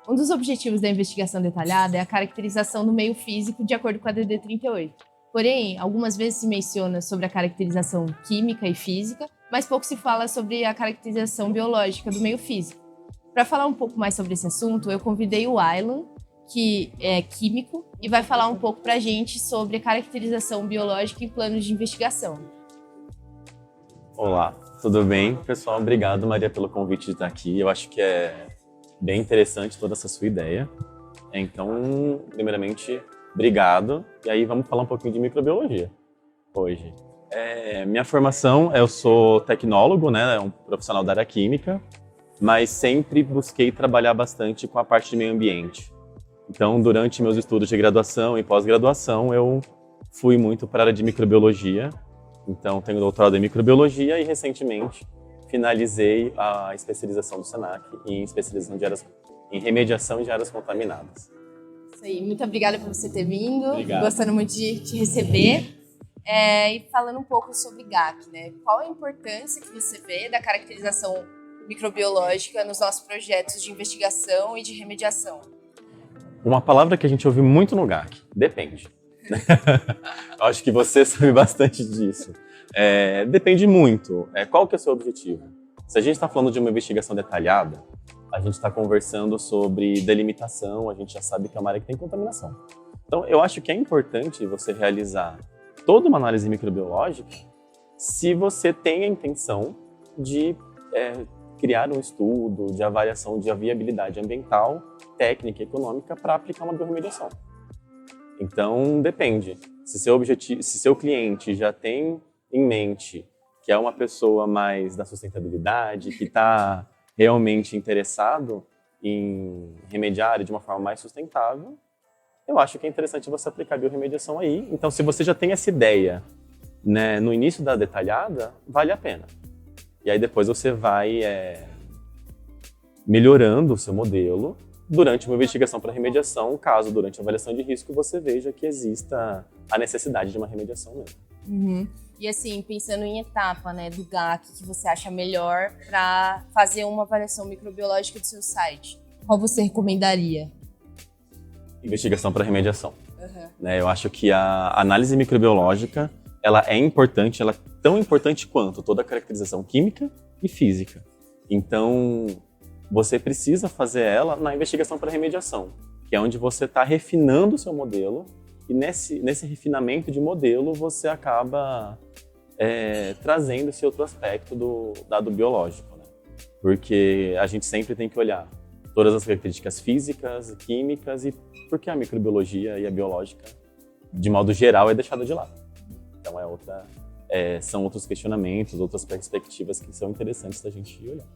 Um dos objetivos da investigação detalhada é a caracterização do meio físico de acordo com a DD 38. Porém, algumas vezes se menciona sobre a caracterização química e física, mas pouco se fala sobre a caracterização biológica do meio físico. Para falar um pouco mais sobre esse assunto, eu convidei o Aylan, que é químico, e vai falar um pouco para a gente sobre a caracterização biológica em planos de investigação. Olá, tudo bem? Pessoal, obrigado, Maria, pelo convite de estar aqui. Eu acho que é bem interessante toda essa sua ideia. Então, primeiramente, obrigado. E aí vamos falar um pouquinho de microbiologia hoje. Minha formação, eu sou tecnólogo, né, um profissional da área química, mas sempre busquei trabalhar bastante com a parte de meio ambiente. Então, durante meus estudos de graduação e pós-graduação, eu fui muito para a área de microbiologia. Então, tenho doutorado em microbiologia e, recentemente, finalizei a especialização do SENAC em especialização em remediação de áreas contaminadas. Isso aí, muito obrigada por você ter vindo. Obrigado. Gostando muito de te receber. E falando um pouco sobre GAC, né? Qual a importância que você vê da caracterização microbiológica nos nossos projetos de investigação e de remediação? Uma palavra que a gente ouve muito no GAC, depende. Acho que você sabe bastante disso. Depende muito. Qual que é o seu objetivo? Se a gente está falando de uma investigação detalhada, a gente está conversando sobre delimitação, a gente já sabe que é uma área que tem contaminação. Então, eu acho que é importante você realizar toda uma análise microbiológica se você tem a intenção de criar um estudo de avaliação de viabilidade ambiental, técnica e econômica para aplicar uma biorremediação. Então, depende. Se seu cliente já tem em mente que é uma pessoa mais da sustentabilidade, que está realmente interessado em remediar de uma forma mais sustentável, eu acho que é interessante você aplicar a biorremediação aí. Então, se você já tem essa ideia, né, no início da detalhada, vale a pena. E aí depois você vai melhorando o seu modelo durante uma investigação para remediação, caso durante a avaliação de risco você veja que exista a necessidade de uma remediação mesmo. Uhum. E assim, pensando em etapa, né, do GAC, que você acha melhor para fazer uma avaliação microbiológica do seu site, qual você recomendaria? Investigação para remediação. Uhum. Eu acho que a análise microbiológica ela é importante, ela é tão importante quanto toda a caracterização química e física. Então, você precisa fazer ela na investigação para remediação, que é onde você está refinando o seu modelo e nesse refinamento de modelo você acaba trazendo esse outro aspecto do dado biológico, né? Porque a gente sempre tem que olhar todas as características físicas, químicas e porque a microbiologia e a biológica, de modo geral, é deixada de lado. Então são outros questionamentos, outras perspectivas que são interessantes da gente olhar.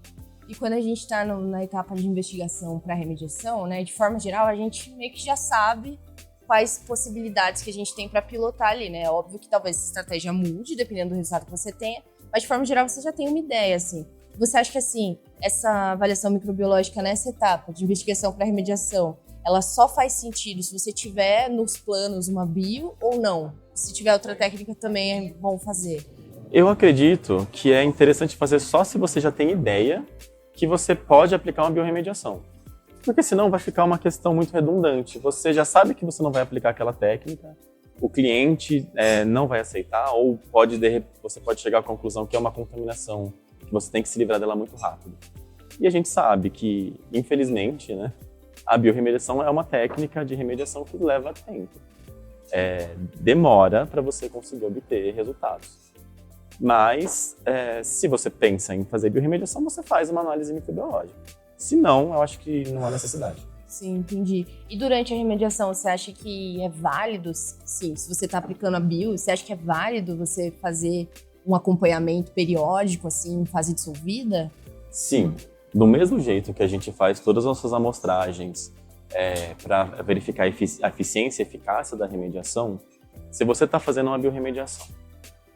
E quando a gente está na etapa de investigação para remediação, né, de forma geral, a gente meio que já sabe quais possibilidades que a gente tem para pilotar ali, né? É óbvio que talvez essa estratégia mude, dependendo do resultado que você tenha, mas de forma geral você já tem uma ideia, assim. Você acha que, assim, essa avaliação microbiológica nessa etapa de investigação para remediação, ela só faz sentido se você tiver nos planos uma bio ou não? Se tiver outra técnica também é bom fazer? Eu acredito que é interessante fazer só se você já tem ideia que você pode aplicar uma biorremediação. Porque senão vai ficar uma questão muito redundante. Você já sabe que você não vai aplicar aquela técnica, o cliente não vai aceitar, ou você pode chegar à conclusão que é uma contaminação, que você tem que se livrar dela muito rápido. E a gente sabe que, infelizmente, né, a biorremediação é uma técnica de remediação que leva tempo. Demora para você conseguir obter resultados. Mas, se você pensa em fazer biorremediação, você faz uma análise microbiológica. Se não, eu acho que não há necessidade. Sim, entendi. E durante a remediação, você acha que é válido, sim, se você está aplicando a bio, você acha que é válido você fazer um acompanhamento periódico, assim, em fase dissolvida? Sim. Do mesmo jeito que a gente faz todas as nossas amostragens para verificar a eficiência e eficácia da remediação, se você está fazendo uma biorremediação,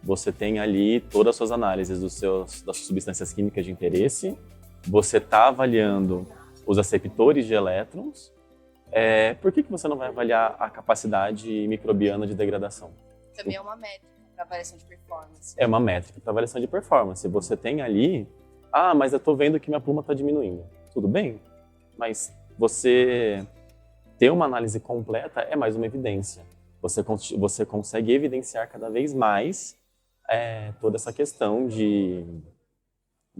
você tem ali todas as suas análises das suas substâncias químicas de interesse, você está avaliando os aceptores de elétrons, por que você não vai avaliar a capacidade microbiana de degradação? Também é uma métrica para avaliação de performance. É uma métrica para avaliação de performance. Você tem ali, mas eu estou vendo que minha pluma está diminuindo. Tudo bem, mas você ter uma análise completa é mais uma evidência. Você consegue evidenciar cada vez mais toda essa questão de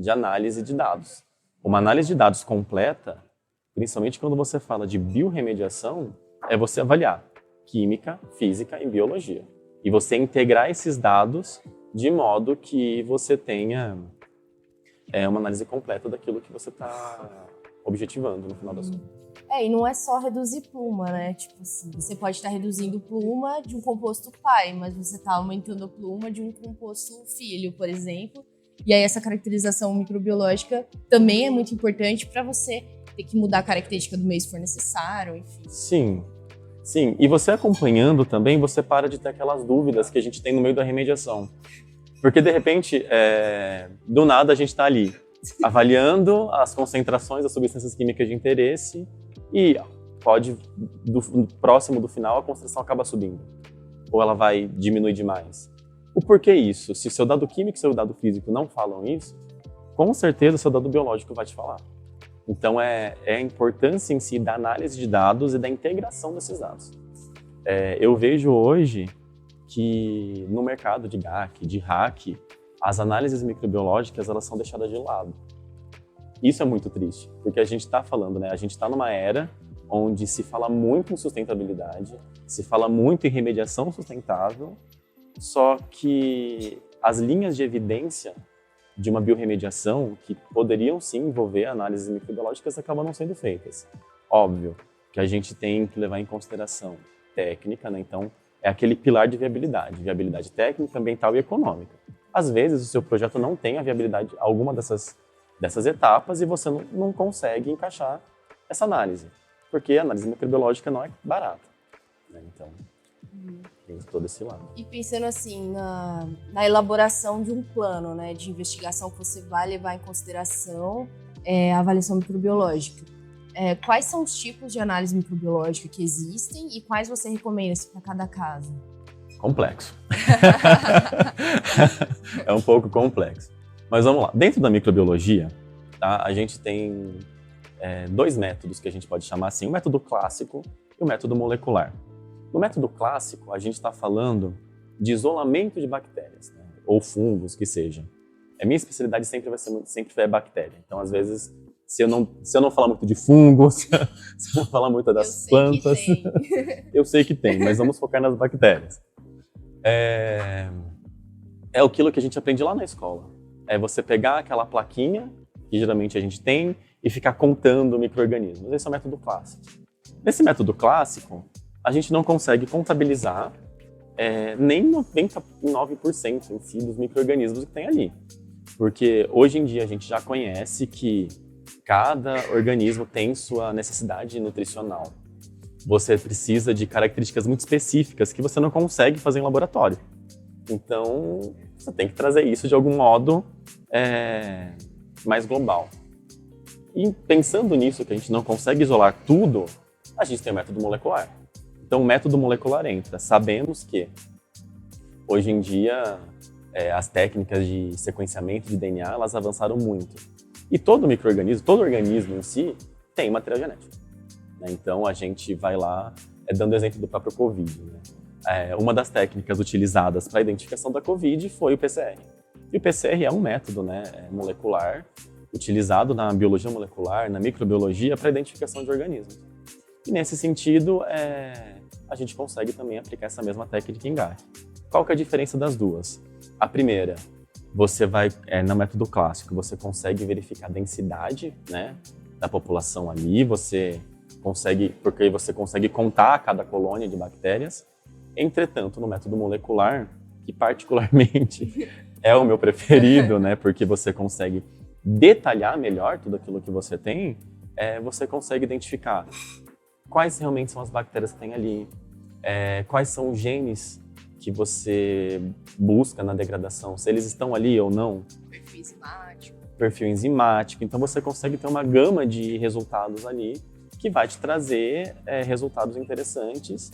análise de dados. Uma análise de dados completa, principalmente quando você fala de biorremediação, é você avaliar química, física e biologia. E você integrar esses dados de modo que você tenha uma análise completa daquilo que você está objetivando no final das contas. E não é só reduzir pluma, né? Tipo assim, você pode estar reduzindo pluma de um composto pai, mas você está aumentando a pluma de um composto filho, por exemplo. E aí essa caracterização microbiológica também é muito importante para você ter que mudar a característica do meio se for necessário, enfim. Sim. E você acompanhando também, você para de ter aquelas dúvidas que a gente tem no meio da remediação. Porque, de repente, do nada a gente está ali, avaliando as concentrações das substâncias químicas de interesse e pode, próximo do final, a concentração acaba subindo. Ou ela vai diminuir demais. O porquê isso? Se o seu dado químico e o seu dado físico não falam isso, com certeza o seu dado biológico vai te falar. Então, é a importância em si da análise de dados e da integração desses dados. Eu vejo hoje que no mercado de GAC, de RAC, as análises microbiológicas elas são deixadas de lado. Isso é muito triste, porque a gente está falando, né? A gente está numa era onde se fala muito em sustentabilidade, se fala muito em remediação sustentável, só que as linhas de evidência de uma biorremediação que poderiam sim envolver análises microbiológicas acabam não sendo feitas. Óbvio que a gente tem que levar em consideração técnica, né? Então, é aquele pilar de viabilidade técnica, ambiental e econômica. Às vezes, o seu projeto não tem a viabilidade alguma dessas etapas e você não consegue encaixar essa análise, porque a análise microbiológica não é barata, né? Então, tem todo esse lado. E pensando assim, na elaboração de um plano, né, de investigação que você vai levar em consideração a avaliação microbiológica, quais são os tipos de análise microbiológica que existem e quais você recomenda para cada caso? Complexo. É um pouco complexo. Mas vamos lá. Dentro da microbiologia, tá, a gente tem dois métodos que a gente pode chamar assim, o método clássico e o método molecular. No método clássico, a gente está falando de isolamento de bactérias, né, ou fungos, que seja. A minha especialidade sempre é bactéria. Então, às vezes, se eu não falar muito de fungos, se eu não falar muito das plantas, eu sei que tem, mas vamos focar nas bactérias. É aquilo que a gente aprende lá na escola. É você pegar aquela plaquinha, que geralmente a gente tem, e ficar contando micro-organismos. Esse é o método clássico. Nesse método clássico, a gente não consegue contabilizar nem 99% em si dos micro-organismos que tem ali. Porque hoje em dia a gente já conhece que cada organismo tem sua necessidade nutricional. Você precisa de características muito específicas que você não consegue fazer em laboratório. Então, você tem que trazer isso de algum modo mais global. E pensando nisso, que a gente não consegue isolar tudo, a gente tem o método molecular. Então, o método molecular entra. Sabemos que, hoje em dia, as técnicas de sequenciamento de DNA, elas avançaram muito. E todo micro-organismo, todo organismo em si, tem material genético, né? Então, a gente vai lá, dando exemplo do próprio Covid, né? Uma das técnicas utilizadas para a identificação da Covid foi o PCR. E o PCR é um método, né, molecular, utilizado na biologia molecular, na microbiologia, para a identificação de organismos. E nesse sentido, a gente consegue também aplicar essa mesma técnica em GAC. Qual que é a diferença das duas? A primeira, você vai, no método clássico, você consegue verificar a densidade, né, da população ali, porque você consegue contar cada colônia de bactérias. Entretanto, no método molecular, que particularmente é o meu preferido, né, porque você consegue detalhar melhor tudo aquilo que você tem, você consegue identificar quais realmente são as bactérias que tem ali, quais são os genes que você busca na degradação, se eles estão ali ou não. Perfil enzimático. Então você consegue ter uma gama de resultados ali que vai te trazer resultados interessantes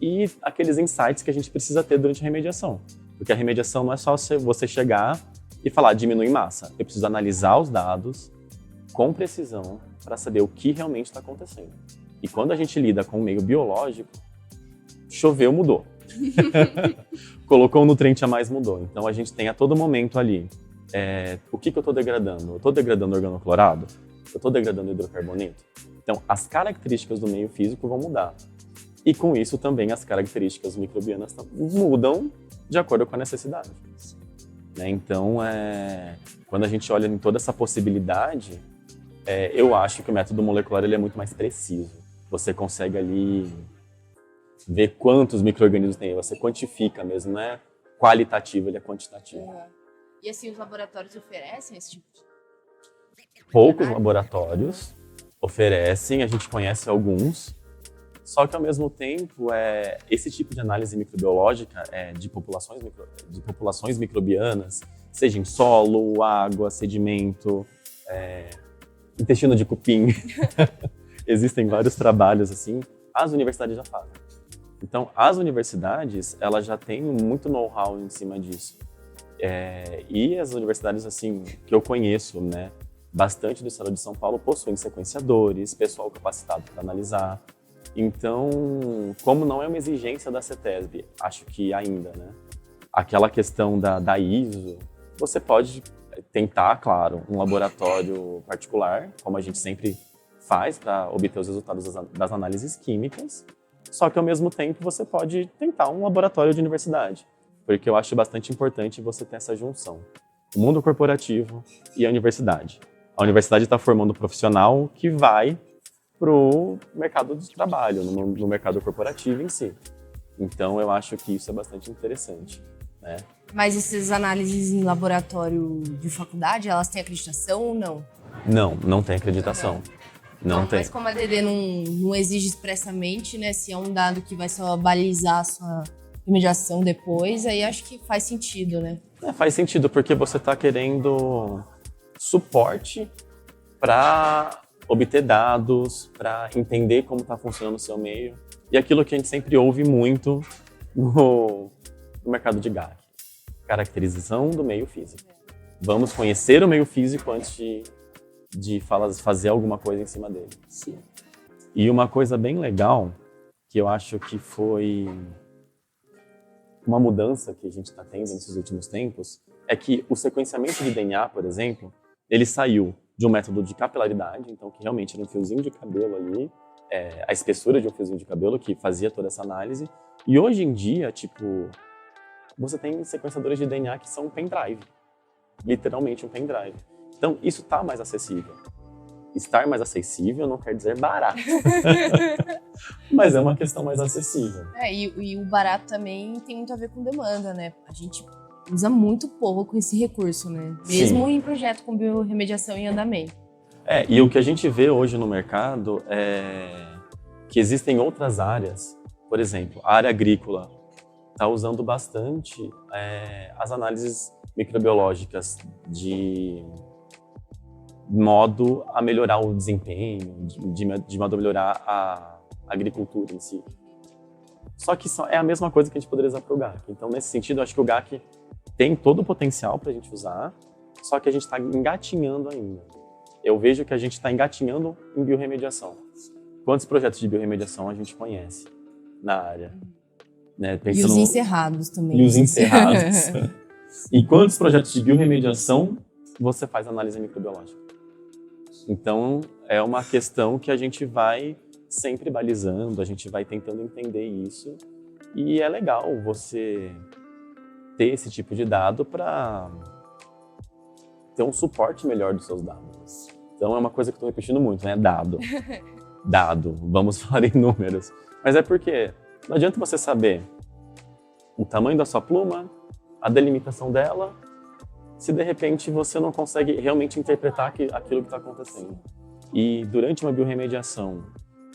e aqueles insights que a gente precisa ter durante a remediação. Porque a remediação não é só você chegar e falar diminui massa. Eu preciso analisar os dados, com precisão para saber o que realmente está acontecendo. E quando a gente lida com o meio biológico, choveu, mudou. Colocou um nutriente a mais, mudou. Então a gente tem a todo momento ali, o que eu estou degradando? Eu estou degradando organoclorado? Eu estou degradando hidrocarboneto? Então as características do meio físico vão mudar. E com isso também as características microbianas mudam de acordo com a necessidade. Né? Então, quando a gente olha em toda essa possibilidade, eu acho que o método molecular ele é muito mais preciso. Você consegue ali ver quantos micro-organismos tem, você quantifica mesmo, não é qualitativo, ele é quantitativo. Uhum. E assim, os laboratórios oferecem esse tipo de... Poucos laboratórios oferecem, a gente conhece alguns, só que ao mesmo tempo, esse tipo de análise microbiológica de populações microbianas, seja em solo, água, sedimento, intestino de cupim, existem vários trabalhos assim, as universidades já fazem. Então, as universidades, elas já têm muito know-how em cima disso. E as universidades, assim, que eu conheço, né, bastante do estado de São Paulo, possuem sequenciadores, pessoal capacitado para analisar. Então, como não é uma exigência da CETESB, acho que ainda, né, aquela questão da ISO, você pode tentar, claro, um laboratório particular, como a gente sempre faz para obter os resultados das análises químicas, só que ao mesmo tempo você pode tentar um laboratório de universidade, porque eu acho bastante importante você ter essa junção, o mundo corporativo e a universidade. A universidade está formando um profissional que vai para o mercado de trabalho, no mercado corporativo em si. Então eu acho que isso é bastante interessante, né? Mas essas análises em laboratório de faculdade, elas têm acreditação ou não? Não tem acreditação. Não tem. Mas como a DD não exige expressamente, né, se é um dado que vai só balizar a sua remediação depois, aí acho que faz sentido, né? Faz sentido, porque você está querendo suporte para obter dados, para entender como está funcionando o seu meio. E aquilo que a gente sempre ouve muito no mercado de GAC. Caracterização do meio físico. Vamos conhecer o meio físico antes de fazer alguma coisa em cima dele. Sim. E uma coisa bem legal, que eu acho que foi uma mudança que a gente está tendo nesses últimos tempos, é que o sequenciamento de DNA, por exemplo, ele saiu de um método de capilaridade, então que realmente era um fiozinho de cabelo ali, a espessura de um fiozinho de cabelo que fazia toda essa análise. E hoje em dia, tipo, você tem sequenciadores de DNA que são um pendrive, literalmente um pendrive. Então, isso está mais acessível. Estar mais acessível não quer dizer barato, mas é uma questão mais acessível. E o barato também tem muito a ver com demanda, né? A gente usa muito pouco esse recurso, né? Mesmo Sim. em projeto com biorremediação em andamento. E o que a gente vê hoje no mercado é que existem outras áreas, por exemplo, a área agrícola está usando bastante as análises microbiológicas de modo a melhorar o desempenho, de modo a melhorar a agricultura em si. Só que é a mesma coisa que a gente poderia usar para o GAC. Então, nesse sentido, eu acho que o GAC tem todo o potencial para a gente usar, só que a gente está engatinhando ainda. Eu vejo que a gente está engatinhando em biorremediação. Quantos projetos de biorremediação a gente conhece na área? Né? E os encerrados também. E os encerrados. E quantos projetos de biorremediação você faz análise microbiológica? Então, é uma questão que a gente vai sempre balizando, a gente vai tentando entender isso. E é legal você ter esse tipo de dado para ter um suporte melhor dos seus dados. Então, é uma coisa que eu estou repetindo muito, né? Dado. Dado. Vamos falar em números. Mas é porque não adianta você saber o tamanho da sua pluma, a delimitação dela, se de repente você não consegue realmente interpretar aquilo que está acontecendo. E durante uma biorremediação,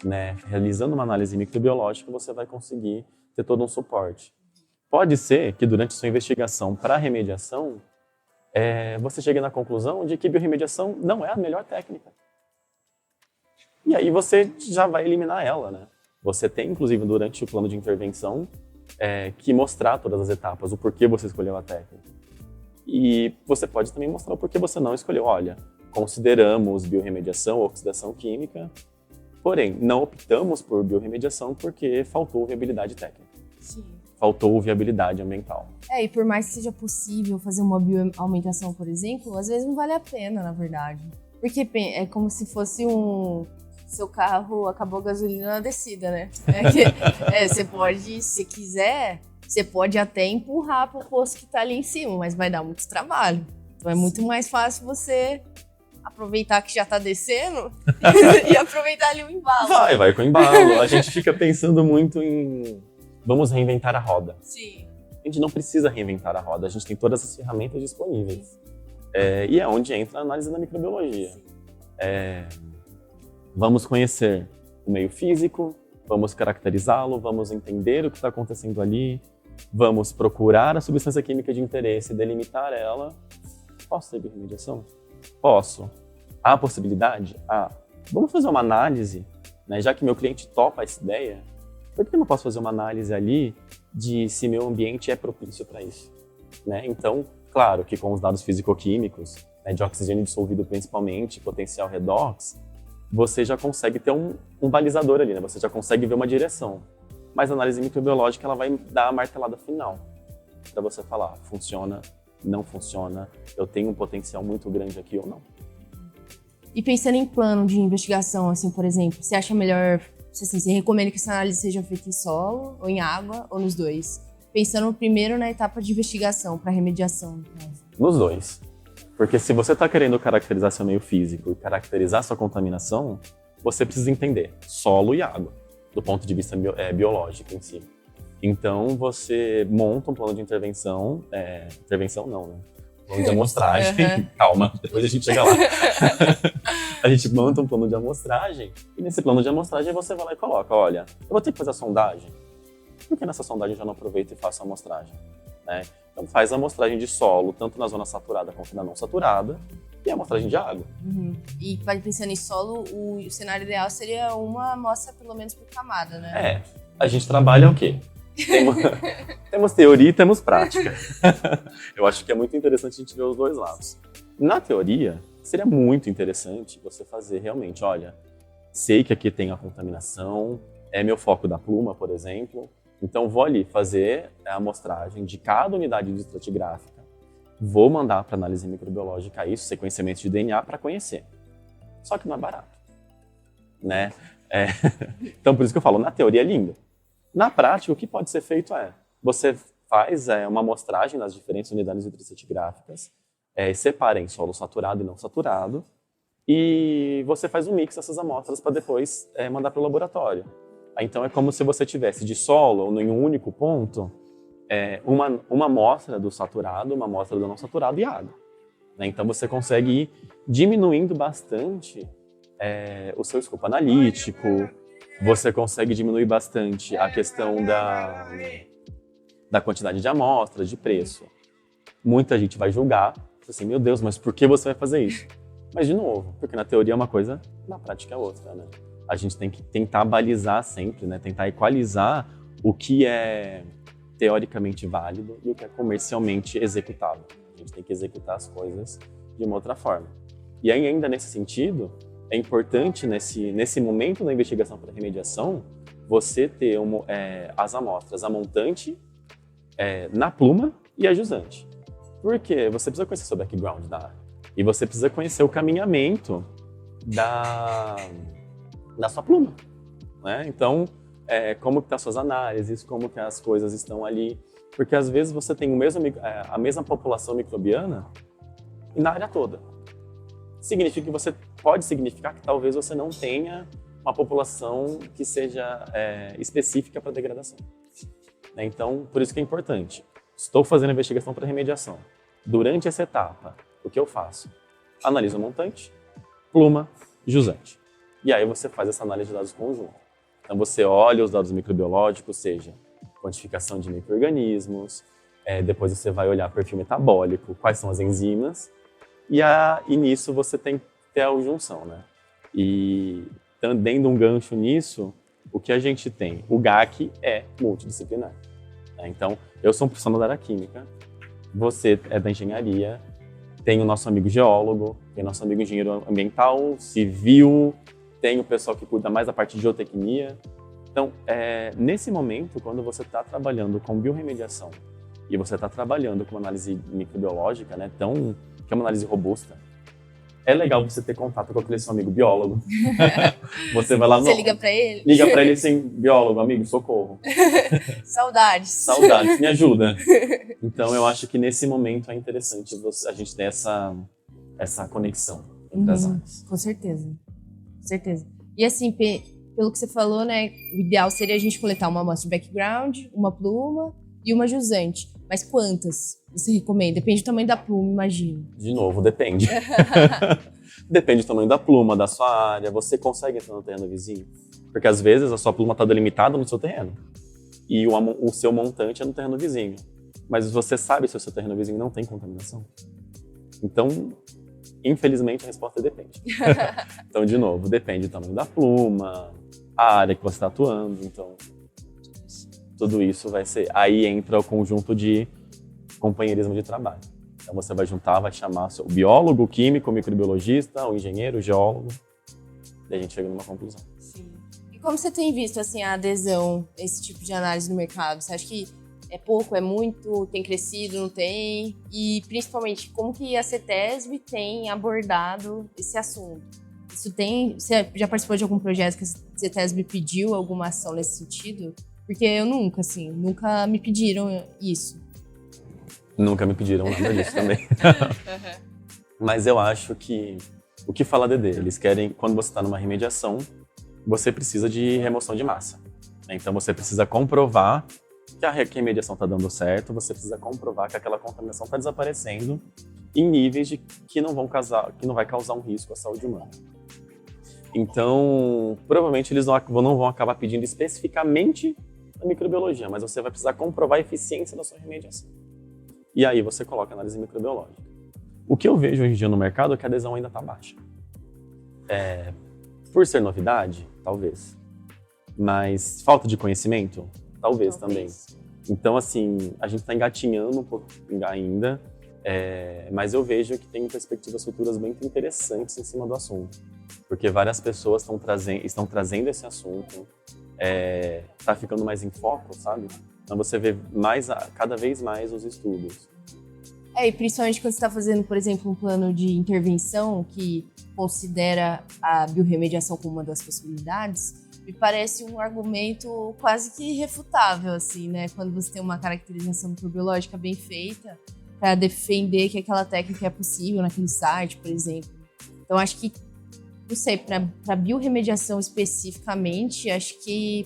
né, realizando uma análise microbiológica, você vai conseguir ter todo um suporte. Pode ser que durante sua investigação para remediação, você chegue na conclusão de que biorremediação não é a melhor técnica. E aí você já vai eliminar ela, né? Você tem, inclusive, durante o plano de intervenção, que mostrar todas as etapas, o porquê você escolheu a técnica. E você pode também mostrar o porquê você não escolheu. Olha, consideramos biorremediação, oxidação química, porém, não optamos por biorremediação porque faltou viabilidade técnica. Sim. Faltou viabilidade ambiental. E por mais que seja possível fazer uma bioaumentação, por exemplo, às vezes não vale a pena, na verdade. Porque é como se fosse seu carro acabou a gasolina na descida, né? Você pode, se quiser, você pode até empurrar pro posto que tá ali em cima, mas vai dar muito trabalho. Então é muito mais fácil você aproveitar que já tá descendo e aproveitar ali o embalo. Vai com o embalo. A gente fica pensando muito em vamos reinventar a roda. Sim. A gente não precisa reinventar a roda, a gente tem todas as ferramentas disponíveis. E é onde entra a análise da microbiologia. Vamos conhecer o meio físico, vamos caracterizá-lo, vamos entender o que está acontecendo ali, vamos procurar a substância química de interesse, delimitar ela. Posso ter biorremediação? Posso. Há possibilidade? Há. Vamos fazer uma análise, né? Já que meu cliente topa essa ideia, por que eu não posso fazer uma análise ali de se meu ambiente é propício para isso? Né? Então, claro que com os dados físico-químicos, né, de oxigênio dissolvido principalmente, potencial redox, você já consegue ter um balizador ali, né? Você já consegue ver uma direção. Mas a análise microbiológica ela vai dar a martelada final para você falar, funciona, não funciona, eu tenho um potencial muito grande aqui ou não. E pensando em plano de investigação, assim, por exemplo, você acha melhor, você recomenda que essa análise seja feita em solo, ou em água, ou nos dois? Pensando primeiro na etapa de investigação, para remediação. Nos dois. Porque se você está querendo caracterizar seu meio físico e caracterizar sua contaminação, você precisa entender solo e água, do ponto de vista biológico em si. Então, você monta um plano de intervenção, intervenção não, né? Plano de amostragem, calma, depois a gente chega lá. A gente monta um plano de amostragem e nesse plano de amostragem você vai lá e coloca, olha, eu vou ter que fazer a sondagem, por que nessa sondagem eu já não aproveito e faço a amostragem? Né? Então faz a amostragem de solo, tanto na zona saturada quanto na não saturada, e a amostragem de água. Uhum. E pensando em solo, o cenário ideal seria uma amostra pelo menos por camada, né? A gente trabalha o quê? Temos teoria e temos prática. Eu acho que é muito interessante a gente ver os dois lados. Na teoria, seria muito interessante você fazer realmente, olha, sei que aqui tem a contaminação, é meu foco da pluma, por exemplo, então vou ali fazer a amostragem de cada unidade de estratigráfica, vou mandar para análise microbiológica isso, sequenciamento de DNA para conhecer. Só que não é barato, né? Então por isso que eu falo, na teoria é lindo. Na prática, o que pode ser feito você faz uma amostragem nas diferentes unidades hidroestratigráficas, separa em solo saturado e não saturado, e você faz um mix dessas amostras para depois mandar para o laboratório. Então é como se você tivesse de solo, ou em um único ponto, uma amostra do saturado, uma amostra do não saturado e água. Né? Então você consegue ir diminuindo bastante o seu escopo analítico, você consegue diminuir bastante a questão da quantidade de amostras, de preço. Muita gente vai julgar, assim, meu Deus, mas por que você vai fazer isso? Mas, de novo, porque na teoria é uma coisa, na prática é outra, né? A gente tem que tentar balizar sempre, né? Tentar equalizar o que é teoricamente válido e o que é comercialmente executável. A gente tem que executar as coisas de uma outra forma. E aí, ainda nesse sentido, é importante, nesse momento da investigação para remediação, você ter as amostras, a montante, na pluma e a jusante. Porque você precisa conhecer seu background da área. E você precisa conhecer o caminhamento da sua pluma. Né? Então, como que estão as suas análises, como que as coisas estão ali. Porque às vezes você tem a mesma população microbiana e na área toda. Pode significar que talvez você não tenha uma população que seja específica para degradação. Então, por isso que é importante. Estou fazendo a investigação para remediação. Durante essa etapa, o que eu faço? Analiso o montante, pluma, jusante. E aí você faz essa análise de dados conjunto. Então você olha os dados microbiológicos, seja quantificação de micro-organismos, depois você vai olhar perfil metabólico, quais são as enzimas, e nisso você tem que ter a junção, né? E dando um gancho nisso, o que a gente tem? O GAC é multidisciplinar. Né? Então, eu sou um profissional da área química, você é da engenharia, Tem o nosso amigo geólogo, tem o nosso amigo engenheiro ambiental, civil, tem o pessoal que cuida mais da parte de geotecnia. Então, nesse momento, quando você está trabalhando com biorremediação e você está trabalhando com análise microbiológica, né, que é uma análise robusta, é legal você ter contato com aquele seu amigo biólogo. Você vai lá Você liga pra ele? Liga pra ele assim, biólogo, amigo, socorro. Saudades. Saudades, me ajuda. Então eu acho que nesse momento é interessante a gente ter essa conexão entre as áreas. Com certeza. Com certeza. E assim, pelo que você falou, né, o ideal seria a gente coletar uma amostra de background, uma pluma e uma jusante. Mas quantas você recomenda? Depende do tamanho da pluma, imagino. De novo, depende. Depende do tamanho da pluma, da sua área. Você consegue entrar no terreno vizinho? Porque às vezes a sua pluma está delimitada no seu terreno. E o seu montante é no terreno vizinho. Mas você sabe se o seu terreno vizinho não tem contaminação? Então, infelizmente, a resposta é depende. Então, de novo, depende do tamanho da pluma, a área que você está atuando. Então, tudo isso vai ser... Aí entra o conjunto de companheirismo de trabalho. Então você vai juntar, vai chamar o biólogo, o químico, o microbiologista, o engenheiro, o geólogo. E a gente chega numa conclusão. Sim. E como você tem visto assim, a adesão a esse tipo de análise no mercado? Você acha que é pouco, é muito, tem crescido, não tem? E principalmente, como que a CETESB tem abordado esse assunto? Você já participou de algum projeto que a CETESB pediu alguma ação nesse sentido? Porque eu nunca me pediram isso. Nunca me pediram nada disso também. Mas eu acho que o que fala DD? Eles querem, quando você está numa remediação, você precisa de remoção de massa. Então você precisa comprovar que a remediação está dando certo, você precisa comprovar que aquela contaminação está desaparecendo em níveis que não vai causar um risco à saúde humana. Então, provavelmente eles não vão acabar pedindo especificamente a microbiologia, mas você vai precisar comprovar a eficiência da sua remediação. E aí você coloca a análise microbiológica. O que eu vejo hoje em dia no mercado é que a adesão ainda está baixa. Por ser novidade, talvez. Mas falta de conhecimento, talvez também. Então, assim, a gente está engatinhando um pouco ainda, mas eu vejo que tem perspectivas futuras bem interessantes em cima do assunto. Porque várias pessoas estão trazendo esse assunto, está ficando mais em foco, sabe? Então você vê cada vez mais os estudos. E principalmente quando você está fazendo, por exemplo, um plano de intervenção que considera a biorremediação como uma das possibilidades, me parece um argumento quase que irrefutável, assim, né? Quando você tem uma caracterização microbiológica bem feita para defender que aquela técnica é possível naquele site, por exemplo. Então, acho que, não sei, para biorremediação especificamente, acho que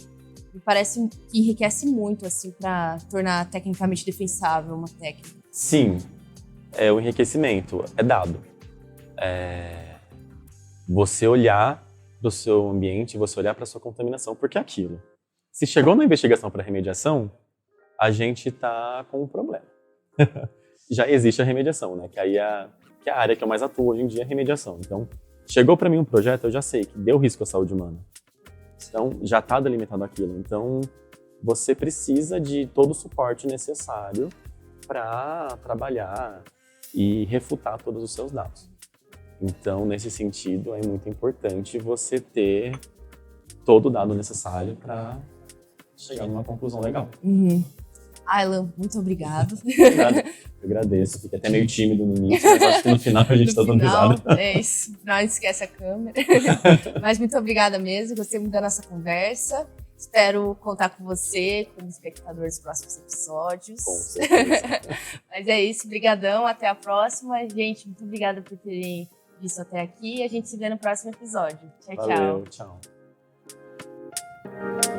me parece que enriquece muito, assim, para tornar tecnicamente defensável uma técnica. Sim, o enriquecimento é dado. Você olhar para o seu ambiente, você olhar para a sua contaminação, porque é aquilo. Se chegou na investigação para remediação, a gente está com um problema. Já existe a remediação, né? Que aí é a área que eu mais atuo hoje em dia, é a remediação. Então, chegou para mim um projeto, eu já sei que deu risco à saúde humana. Então, já está delimitado aquilo. Então, você precisa de todo o suporte necessário para trabalhar e refutar todos os seus dados. Então, nesse sentido, é muito importante você ter todo o dado necessário para chegar numa conclusão legal. Aylan, muito obrigado. Obrigado. Eu agradeço. Fiquei até meio tímido no início, mas acho que no final a gente está dando risada. É isso. Não esquece a câmera. Mas muito obrigada mesmo. Gostei muito da nossa conversa. Espero contar com você como espectador dos próximos episódios. Com certeza. Mas é isso. Brigadão. Até a próxima. Gente, muito obrigada por terem visto até aqui. A gente se vê no próximo episódio. Tchau, Valeu, tchau. Tchau.